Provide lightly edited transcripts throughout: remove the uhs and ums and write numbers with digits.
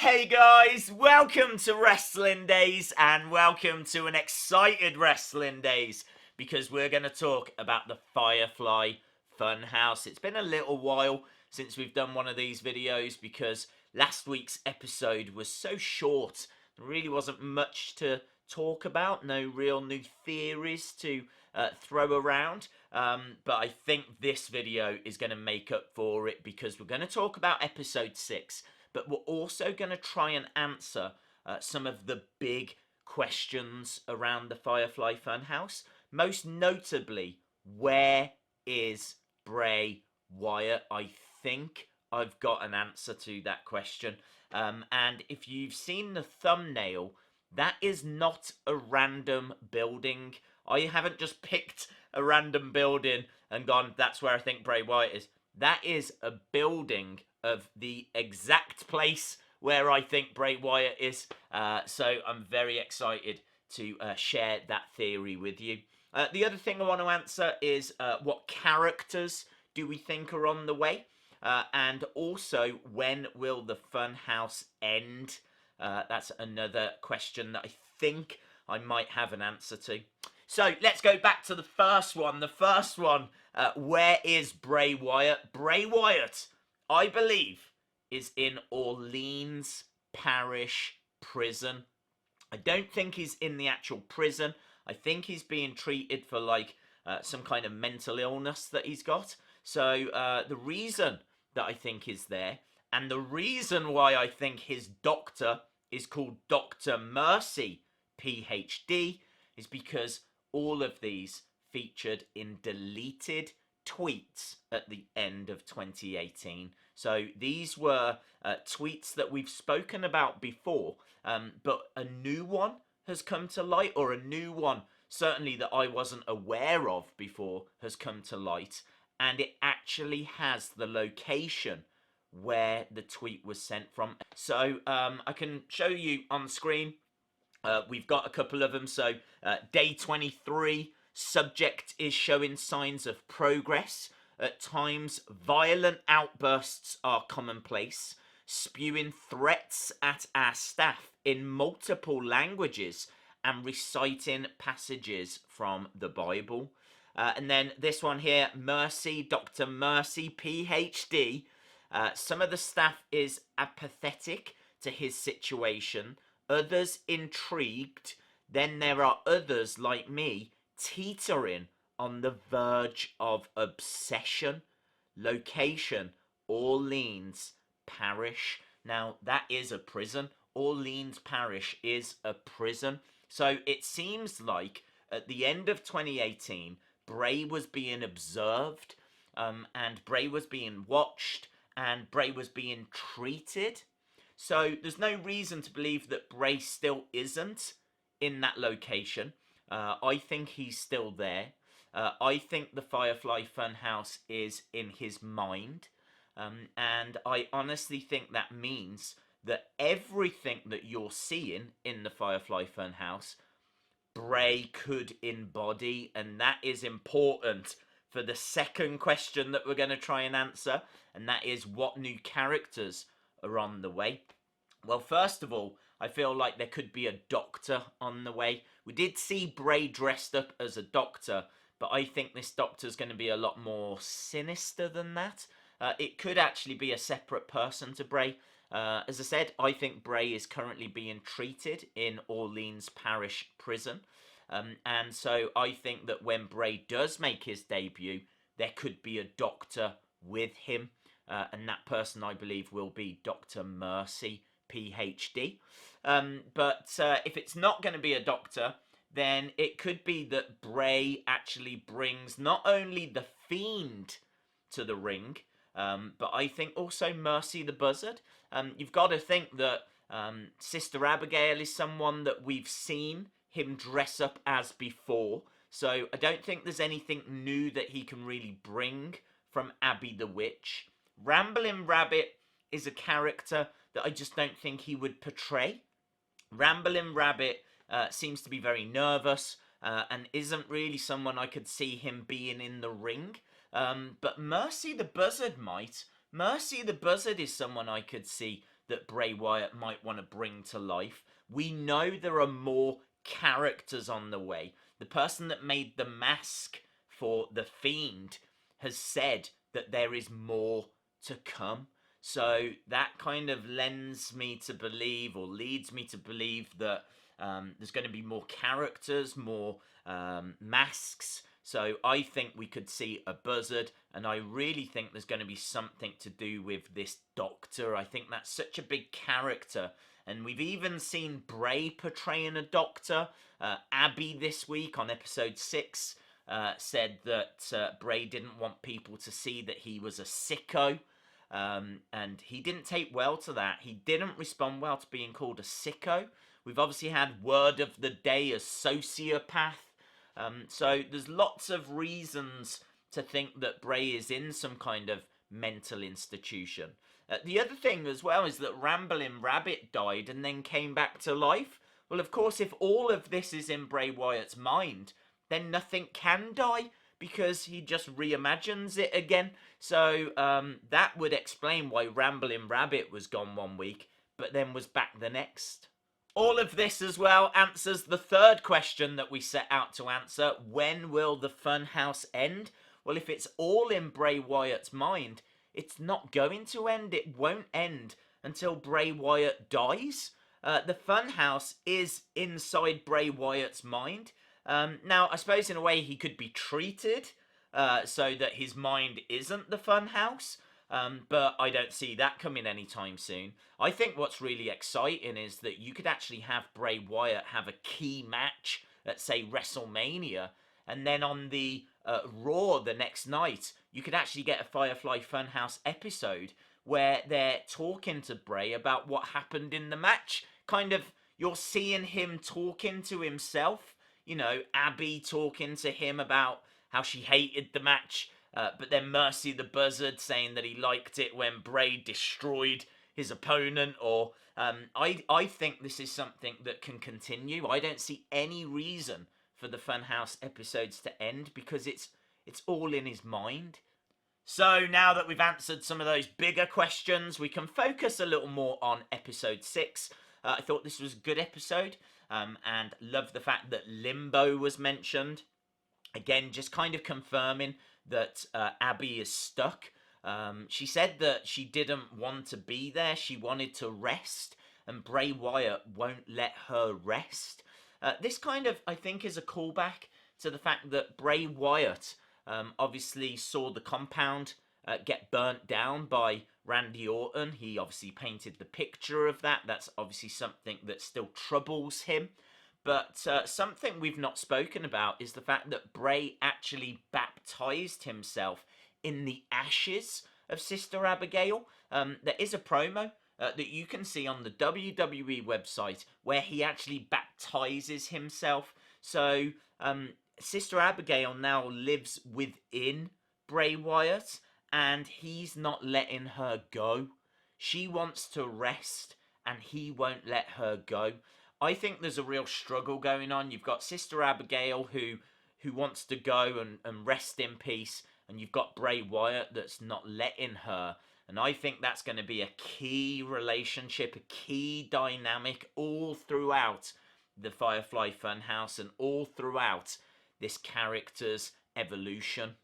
Hey guys, welcome to Wrestling Days and welcome to an excited Wrestling Days because we're going to talk about the Firefly Fun House. It's been a little while since we've done one of these videos because last week's episode was so short. There really wasn't much to talk about, no real new theories to throw around. But I think this video is going to make up for it because we're going to talk about episode 6. But we're also going to try and answer some of the big questions around the Firefly Fun House. Most notably, where is Bray Wyatt? I think I've got an answer to that question. And if you've seen the thumbnail, that is not a random building. I haven't just picked a random building and gone, that's where I think Bray Wyatt is. That is a building of the exact place where I think Bray Wyatt is. So I'm very excited to share that theory with you. The other thing I want to answer is what characters do we think are on the way? And also, when will the Fun House end? That's another question that I think I might have an answer to. So let's go back to the first one. The first one, where is Bray Wyatt? Bray Wyatt, I believe, is in Orleans Parish Prison. I don't think he's in the actual prison. I think he's being treated for like some kind of mental illness that he's got. So the reason that I think is there, and the reason why I think his doctor is called Dr. Mercy, PhD, is because all of these featured in deleted tweets at the end of 2018. So these were tweets that we've spoken about before, but a new one has come to light, or a new one certainly that I wasn't aware of before has come to light, and it actually has the location where the tweet was sent from. So I can show you on screen. We've got a couple of them. So day 23, subject is showing signs of progress. At times, violent outbursts are commonplace, spewing threats at our staff in multiple languages and reciting passages from the Bible. And then this one here, Mercy, Dr. Mercy, PhD. Some of the staff is apathetic to his situation, others intrigued, then there are others like me teetering on the verge of obsession. Location, Orleans Parish. Now, that is a prison. Orleans Parish is a prison. So it seems like at the end of 2018, Bray was being observed, and Bray was being watched, and Bray was being treated. So there's no reason to believe that Bray still isn't in that location. I think he's still there. I think the Firefly Fun House is in his mind. And I honestly think that means that everything that you're seeing in the Firefly Fun House, Bray could embody. And that is important for the second question that we're going to try and answer. And that is, what new characters are on the way? Well, first of all, I feel like there could be a doctor on the way. We did see Bray dressed up as a doctor, but I think this doctor's going to be a lot more sinister than that. It could actually be a separate person to Bray. As I said, I think Bray is currently being treated in Orleans Parish Prison. And so I think that when Bray does make his debut, there could be a doctor with him. And that person, I believe, will be Dr. Mercy, PhD. But if it's not going to be a doctor, then it could be that Bray actually brings not only the Fiend to the ring, but I think also Mercy the Buzzard. You've got to think that Sister Abigail is someone that we've seen him dress up as before. So I don't think there's anything new that he can really bring from Abby the Witch. Ramblin' Rabbit is a character that I just don't think he would portray. Ramblin' Rabbit seems to be very nervous and isn't really someone I could see him being in the ring. But Mercy the Buzzard might. Mercy the Buzzard is someone I could see that Bray Wyatt might want to bring to life. We know there are more characters on the way. The person that made the mask for the Fiend has said that there is more to come. So that kind of lends me to believe, or leads me to believe, that there's going to be more characters, more masks. So I think we could see a Buzzard, and I really think there's going to be something to do with this Doctor. I think that's such a big character, and we've even seen Bray portraying a Doctor. Abby this week on episode 6 said that Bray didn't want people to see that he was a sicko, and he didn't take well to that. He didn't respond well to being called a sicko. We've obviously had word of the day as sociopath. So there's lots of reasons to think that Bray is in some kind of mental institution. The other thing as well is that Ramblin' Rabbit died and then came back to life. Well, of course, if all of this is in Bray Wyatt's mind, then nothing can die, because he just reimagines it again. So that would explain why Ramblin' Rabbit was gone one week, but then was back the next. All of this as well answers the third question that we set out to answer. When will the Fun House end? Well, if it's all in Bray Wyatt's mind, it's not going to end. It won't end until Bray Wyatt dies. The Fun House is inside Bray Wyatt's mind. Now, I suppose in a way he could be treated so that his mind isn't the Fun House. But I don't see that coming anytime soon. I think what's really exciting is that you could actually have Bray Wyatt have a key match at, say, WrestleMania, and then on the Raw the next night, you could actually get a Firefly Fun House episode where they're talking to Bray about what happened in the match. Kind of, you're seeing him talking to himself. You know, Abby talking to him about how she hated the match. But then Mercy the Buzzard saying that he liked it when Bray destroyed his opponent. Or I think this is something that can continue. I don't see any reason for the Funhouse episodes to end, because it's all in his mind. So now that we've answered some of those bigger questions, we can focus a little more on episode 6. I thought this was a good episode, and love the fact that Limbo was mentioned. Again, just kind of confirming that Abby is stuck. She said that she didn't want to be there. She wanted to rest, and Bray Wyatt won't let her rest. This kind of, I think, is a callback to the fact that Bray Wyatt obviously saw the compound get burnt down by Randy Orton. He obviously painted the picture of that. That's obviously something that still troubles him. But something we've not spoken about is the fact that Bray actually baptized himself in the ashes of Sister Abigail. There is a promo that you can see on the WWE website where he actually baptizes himself. So Sister Abigail now lives within Bray Wyatt, and he's not letting her go. She wants to rest, and he won't let her go. I think there's a real struggle going on. You've got Sister Abigail who wants to go and rest in peace, and you've got Bray Wyatt that's not letting her. And I think that's going to be a key relationship, a key dynamic all throughout the Firefly Fun House and all throughout this character's evolution.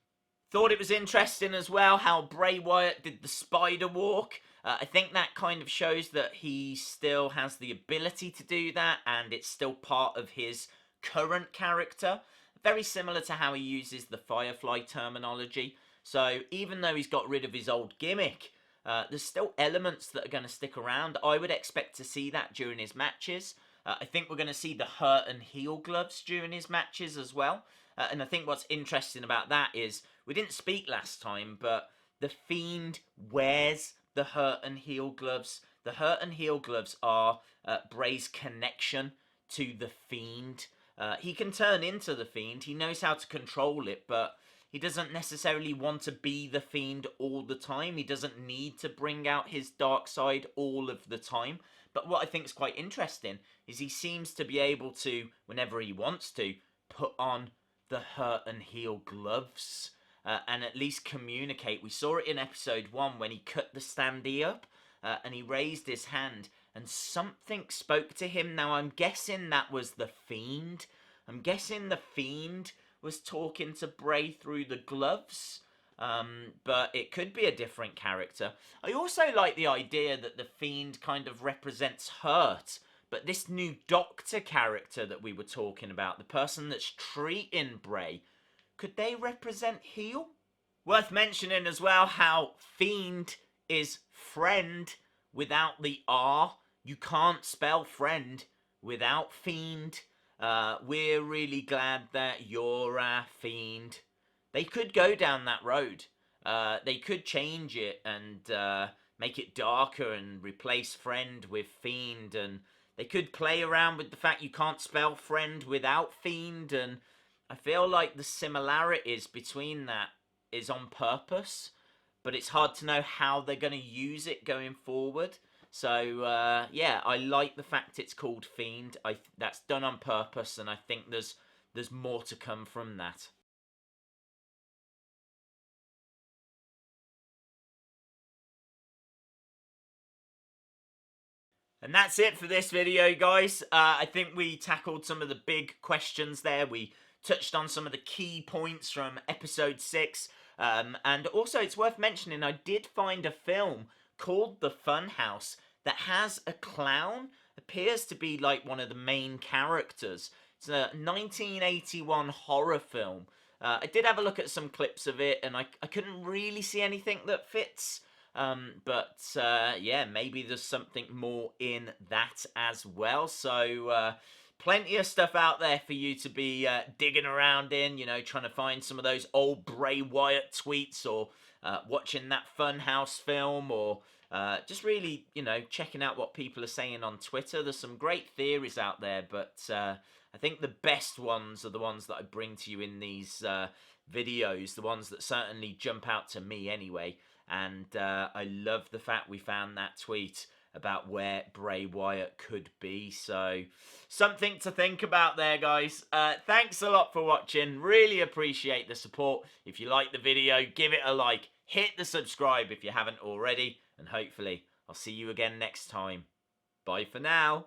Thought it was interesting as well how Bray Wyatt did the spider walk. I think that kind of shows that he still has the ability to do that, and it's still part of his current character. Very similar to how he uses the Firefly terminology. So even though he's got rid of his old gimmick, there's still elements that are going to stick around. I would expect to see that during his matches. I think we're going to see the hurt and heel gloves during his matches as well. And I think what's interesting about that is, we didn't speak last time, but the Fiend wears the hurt and heel gloves. The hurt and heel gloves are Bray's connection to the Fiend. He can turn into the Fiend. He knows how to control it, but he doesn't necessarily want to be the Fiend all the time. He doesn't need to bring out his dark side all of the time. But what I think is quite interesting is he seems to be able to, whenever he wants to, put on the hurt and heel gloves and at least communicate. We saw it in episode 1 when he cut the standee up. and he raised his hand, and something spoke to him. Now, I'm guessing that was the Fiend. I'm guessing the Fiend was talking to Bray through the gloves. But it could be a different character. I also like the idea that the Fiend kind of represents hurt. But this new Doctor character that we were talking about, the person that's treating Bray, could they represent heel? Worth mentioning as well how Fiend is friend without the R. You can't spell friend without Fiend. We're really glad that you're a Fiend. They could go down that road. They could change it and make it darker and replace friend with Fiend, and they could play around with the fact you can't spell friend without Fiend, and I feel like the similarities between that is on purpose, but it's hard to know how they're going to use it going forward. So, yeah, I like the fact it's called Fiend. That's done on purpose, and I think there's more to come from that. And that's it for this video, guys. I think we tackled some of the big questions there. We touched on some of the key points from episode 6. And also, it's worth mentioning, I did find a film called The Fun House that has a clown. Appears to be like one of the main characters. It's a 1981 horror film. I did have a look at some clips of it, and I couldn't really see anything that fits. But yeah, maybe there's something more in that as well. So plenty of stuff out there for you to be digging around in, you know, trying to find some of those old Bray Wyatt tweets, or watching that Funhouse film, or just really, you know, checking out what people are saying on Twitter. There's some great theories out there, but I think the best ones are the ones that I bring to you in these videos, the ones that certainly jump out to me anyway. And I love the fact we found that tweet about where Bray Wyatt could be. So, something to think about there, guys. Thanks a lot for watching. Really appreciate the support. If you like the video, give it a like. Hit the subscribe if you haven't already. And hopefully, I'll see you again next time. Bye for now.